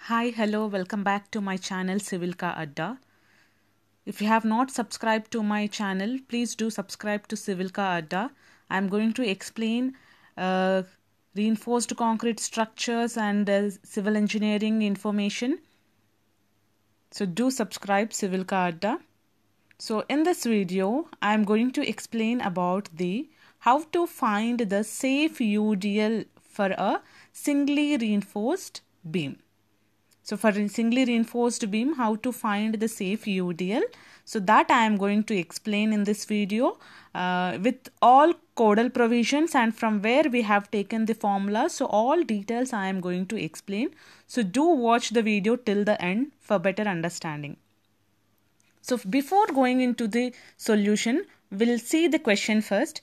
Hi, hello, welcome back to my channel Civil Ka Adda. If you have not subscribed to my channel, please do subscribe to Civil Ka Adda. I'm going to explain uh, reinforced concrete structures and civil engineering information. So do subscribe Civil Ka Adda. So in this video, I'm going to explain about the how to find the safe UDL for a singly reinforced beam. So for a singly reinforced beam, how to find the safe UDL. So that I am going to explain in this video with all codal provisions and from where we have taken the formula. So all details I am going to explain. So do watch the video till the end for better understanding. So before going into the solution, we'll see the question first.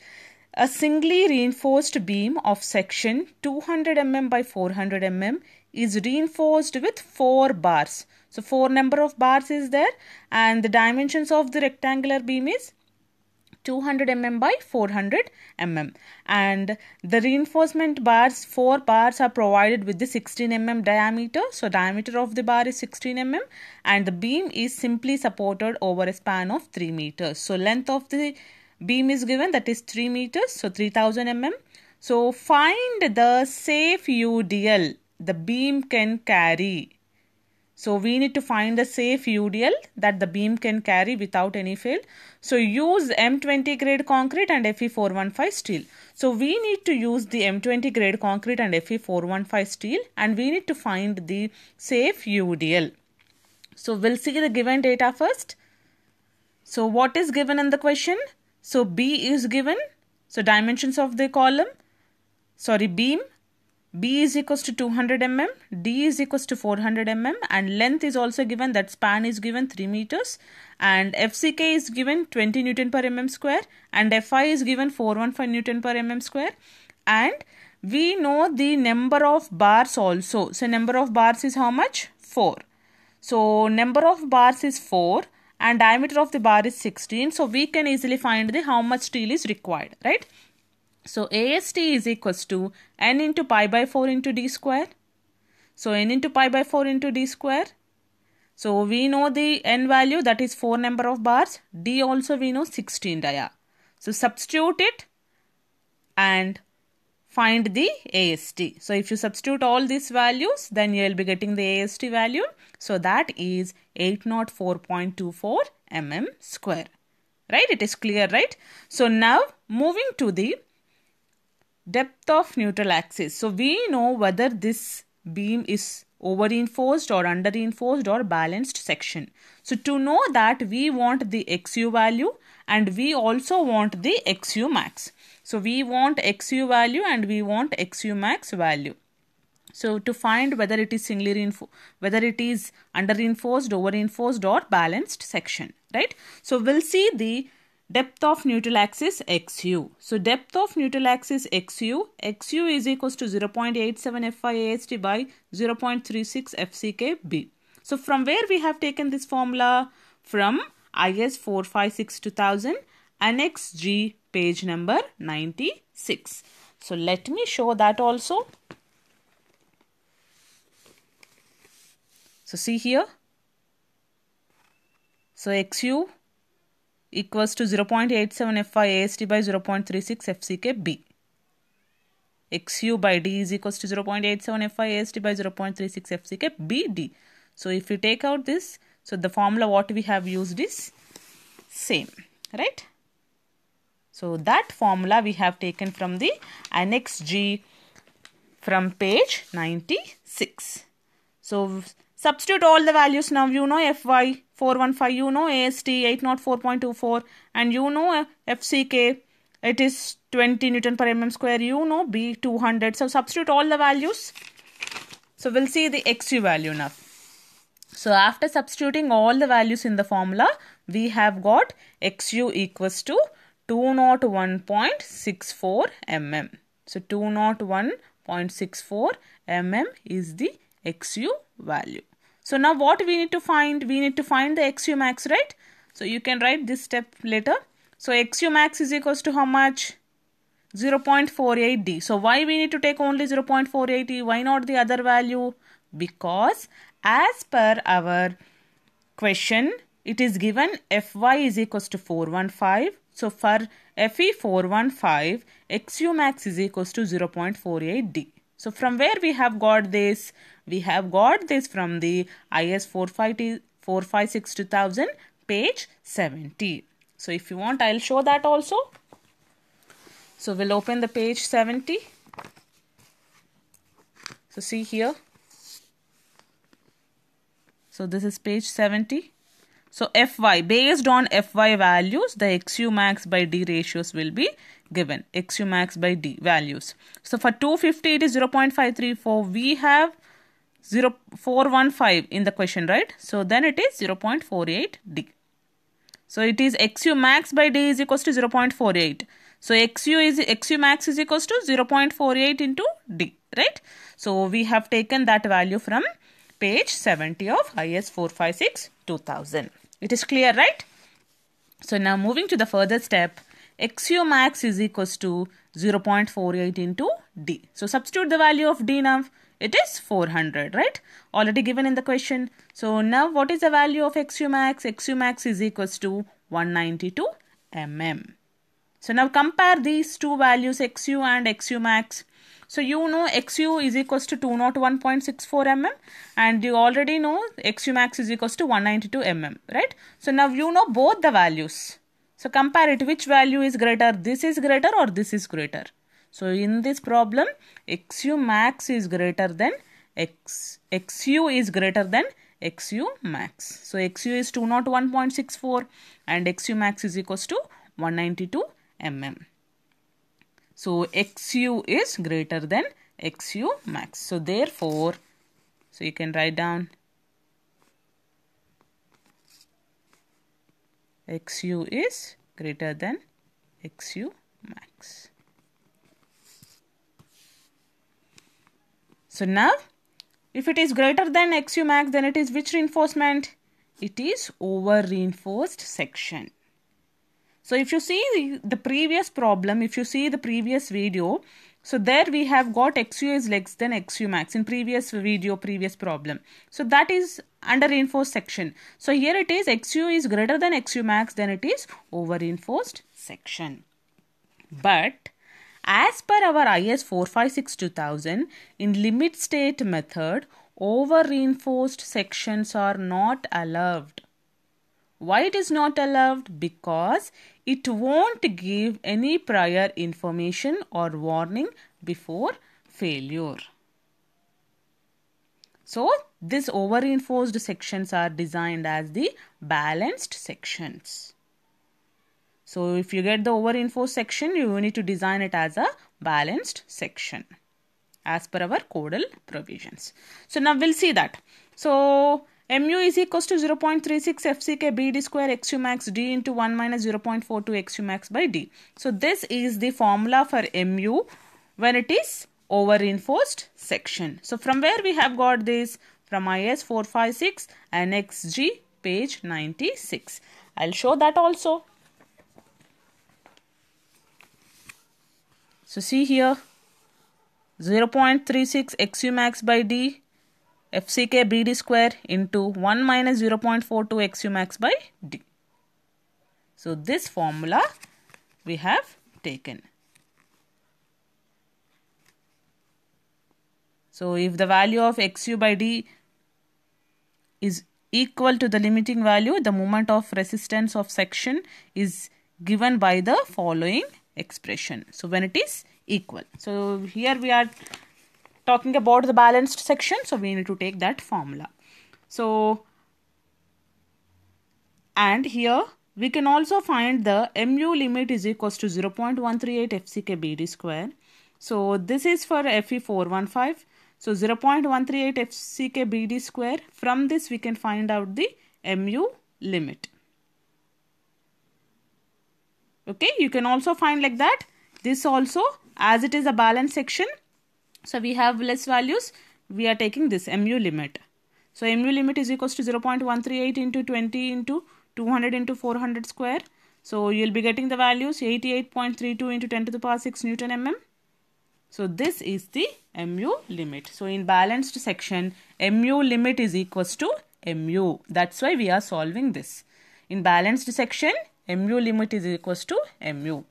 A singly reinforced beam of section 200 mm by 400 mm is reinforced with 4 bars. So 4 number of bars is there and the dimensions of the rectangular beam is 200 mm by 400 mm, and the reinforcement bars, 4 bars are provided with the 16 mm diameter. So diameter of the bar is 16 mm and the beam is simply supported over a span of 3 meters. So length of the beam is given, that is 3 meters, so 3000 mm. So find the safe UDL the beam can carry. So we need to find the safe UDL that the beam can carry without any fail. So use M20 grade concrete and Fe415 steel. So we need to use the M20 grade concrete and Fe415 steel and we need to find the safe UDL. So we'll see the given data first. So what is given in the question? So B is given. So dimensions of the beam. B is equals to 200 mm, D is equals to 400 mm and length is also given, that span is given 3 meters and FCK is given 20 Newton per mm square and Fi is given 415 Newton per mm square and we know the number of bars also. So number of bars is how much? 4. So number of bars is 4 and diameter of the bar is 16. So we can easily find the how much steel is required, right? So AST is equals to N into pi by 4 into D square. So N into pi by 4 into D square. So we know the N value, that is 4 number of bars. D also we know 16 dia. So substitute it and find the AST. So if you substitute all these values, then you will be getting the AST value. So that is 804.24 mm square. Right? It is clear, right? So now moving to the depth of neutral axis. So we know whether this beam is over reinforced or under reinforced or balanced section. So to know that, we want the XU value and we also want the XU max. So we want XU value and we want XU max value. So to find whether it is singly reinforced, whether it is under reinforced, over reinforced or balanced section, right? So we'll see the depth of neutral axis XU. So depth of neutral axis XU is equals to 0.87 FIAST by 0.36 FCKB. So from where we have taken this formula? From IS 456-2000 Annex G page number 96. So let me show that also. So see here. So XU equals to 0.87 FIAST by 0.36 FCKB. XU by D is equals to 0.87 FIAST by 0.36 FCKBD. So if you take out this, so the formula what we have used is same, right? So that formula we have taken from the Annex G from page 96. So substitute all the values now. You know Fy 415, you know AST 804.24 and you know FCK, it is 20 Newton per mm square, you know B 200. So substitute all the values. So we'll see the XU value now. So after substituting all the values in the formula, we have got XU equals to 201.64 mm. So 201.64 mm is the XU value. So now what we need to find? We need to find the XU max, right? So you can write this step later. So XU max is equals to how much? 0.48D. So why we need to take only 0.48D? Why not the other value? Because as per our question, it is given Fy is equals to 415. So for Fe 415, XU max is equals to 0.48D. So from where we have got this? We have got this from the IS 456 2000, page 70. So if you want, I'll show that also. So we'll open the page 70. So see here. So this is page 70. So Fy, based on Fy values, the XU max by D ratios will be given. XU max by D values. So for 250 it is 0.534. We have 415 in the question, right? So then it is 0.48D. So it is XU max by D is equals to 0.48. So XU max is equals to 0.48 into D, right? So we have taken that value from page 70 of IS 456 2000. It is clear, right? So now moving to the further step, XU max is equals to 0.48 into D. So substitute the value of D now. It is 400, right? Already given in the question. So now what is the value of XU max? XU max is equals to 192 mm. So now compare these two values, XU and XU max. So you know XU is equals to 201.64 mm and you already know XU max is equals to 192 mm, right? So now you know both the values. So compare it, which value is greater? This is greater or this is greater? So in this problem, XU max is greater than XU is greater than XU max. So XU is 201.64 and XU max is equals to 192 mm. So XU is greater than XU max. So therefore, so you can write down XU is greater than XU max. So now, if it is greater than XU max, then it is which reinforcement? It is over reinforced section. So if you see the previous problem, if you see the previous video, so there we have got XU is less than XU max in previous video, previous problem. So that is under reinforced section. So here it is XU is greater than XU max, then it is over reinforced section. But as per our IS 456 2000, in limit state method, over reinforced sections are not allowed. Why it is not allowed? Because it won't give any prior information or warning before failure. So these over reinforced sections are designed as the balanced sections. So if you get the over reinforced section, you need to design it as a balanced section as per our codal provisions. So now we'll see that. So mu is equals to 0.36 FCK BD square XU max D into 1 minus 0.42 XU max by D. So this is the formula for mu when it is over reinforced section. So from where we have got this? From IS 456 and XG page 96. I'll show that also. So see here 0.36 XU max by D FCK BD square into 1 minus 0.42 XU max by D. So this formula we have taken. So if the value of XU by D is equal to the limiting value, the moment of resistance of section is given by the following expression. So when it is equal. So here we are talking about the balanced section, so we need to take that formula. So and here we can also find the mu limit is equals to 0.138 FCK BD square. So this is for Fe 415. So 0.138 FCK BD square. From this we can find out the mu limit. Okay, you can also find like that. This also, as it is a balanced section, so we have less values, we are taking this mu limit. So mu limit is equals to 0.138 into 20 into 200 into 400 square. So you will be getting the values 88.32 into 10 to the power 6 Newton mm. So this is the mu limit. So in balanced section, mu limit is equals to mu. That's why we are solving this. In balanced section, mu limit is equals to mu.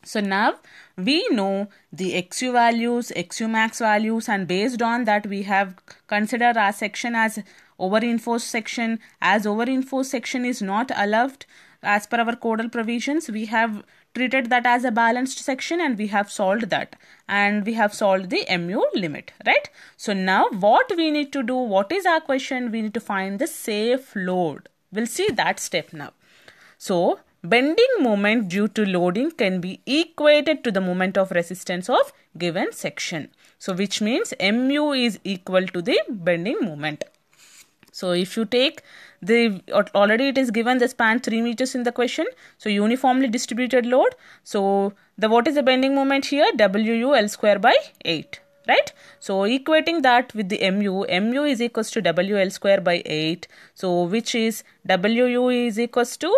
So now we know the XU values, XU max values, and based on that we have considered our section as over-enforced section. As over-enforced section is not allowed as per our codal provisions, we have treated that as a balanced section and we have solved that. And we have solved the mu limit, right? So now what we need to do, what is our question? We need to find the safe load. We'll see that step now. So bending moment due to loading can be equated to the moment of resistance of given section. So which means mu is equal to the bending moment. So if you take already it is given the span 3 meters in the question. So uniformly distributed load. So what is the bending moment here? WU L square by 8. Right? So equating that with the mu is equals to WL square by 8. So which is WU is equals to,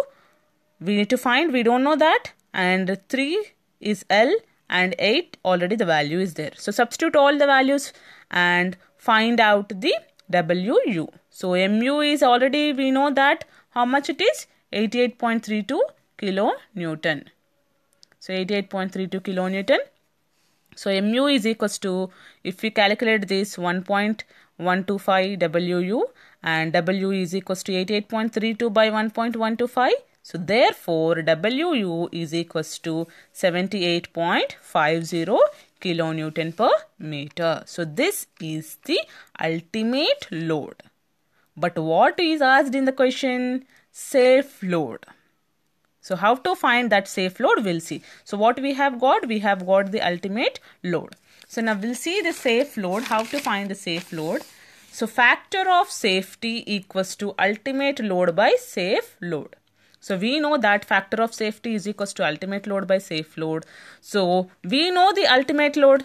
we need to find, we don't know that, and 3 is L and 8 already the value is there. So substitute all the values and find out the WU. So mu is already, we know that how much it is, 88.32 kilonewton. So 88.32 kilonewton. So mu is equals to, if we calculate this, 1.125 WU, and W is equals to 88.32 by 1.125. So therefore WU is equals to 78.50 kilonewton per meter. So this is the ultimate load. But what is asked in the question? Safe load. So how to find that safe load, we'll see. So what we have got? We have got the ultimate load. So now we'll see the safe load, how to find the safe load. So factor of safety equals to ultimate load by safe load. So we know that factor of safety is equals to ultimate load by safe load. So we know the ultimate load.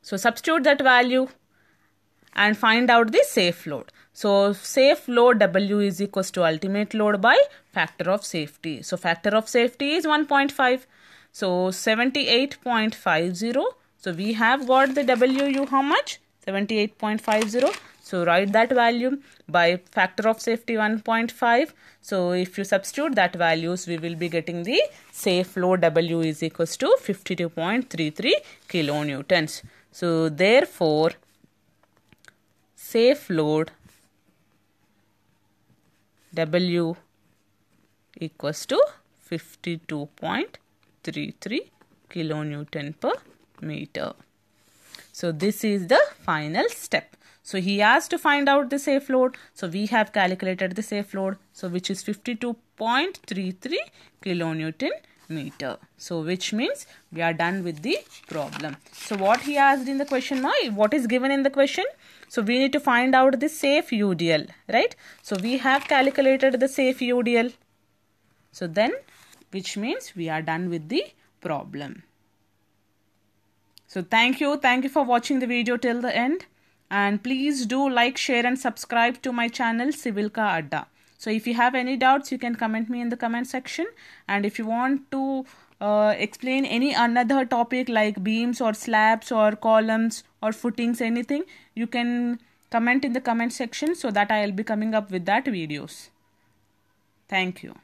So substitute that value and find out the safe load. So safe load W is equals to ultimate load by factor of safety. So factor of safety is 1.5. So 78.50. So we have got the WU how much? 78.50. So write that value by factor of safety 1.5. So if you substitute that values, we will be getting the safe load W is equals to 52.33 kilonewtons. So therefore safe load W equals to 52.33 kilonewton per meter. So this is the final step. So he asked to find out the safe load. So we have calculated the safe load. So which is 52.33 kilonewton meter. So which means we are done with the problem. So what he asked in the question now, what is given in the question? So we need to find out the safe UDL, right? So we have calculated the safe UDL. So then, which means we are done with the problem. So thank you for watching the video till the end. And please do like, share and subscribe to my channel Civilka Adda. So if you have any doubts, you can comment me in the comment section. And if you want to explain any another topic like beams or slabs or columns or footings, anything, you can comment in the comment section so that I will be coming up with that videos. Thank you.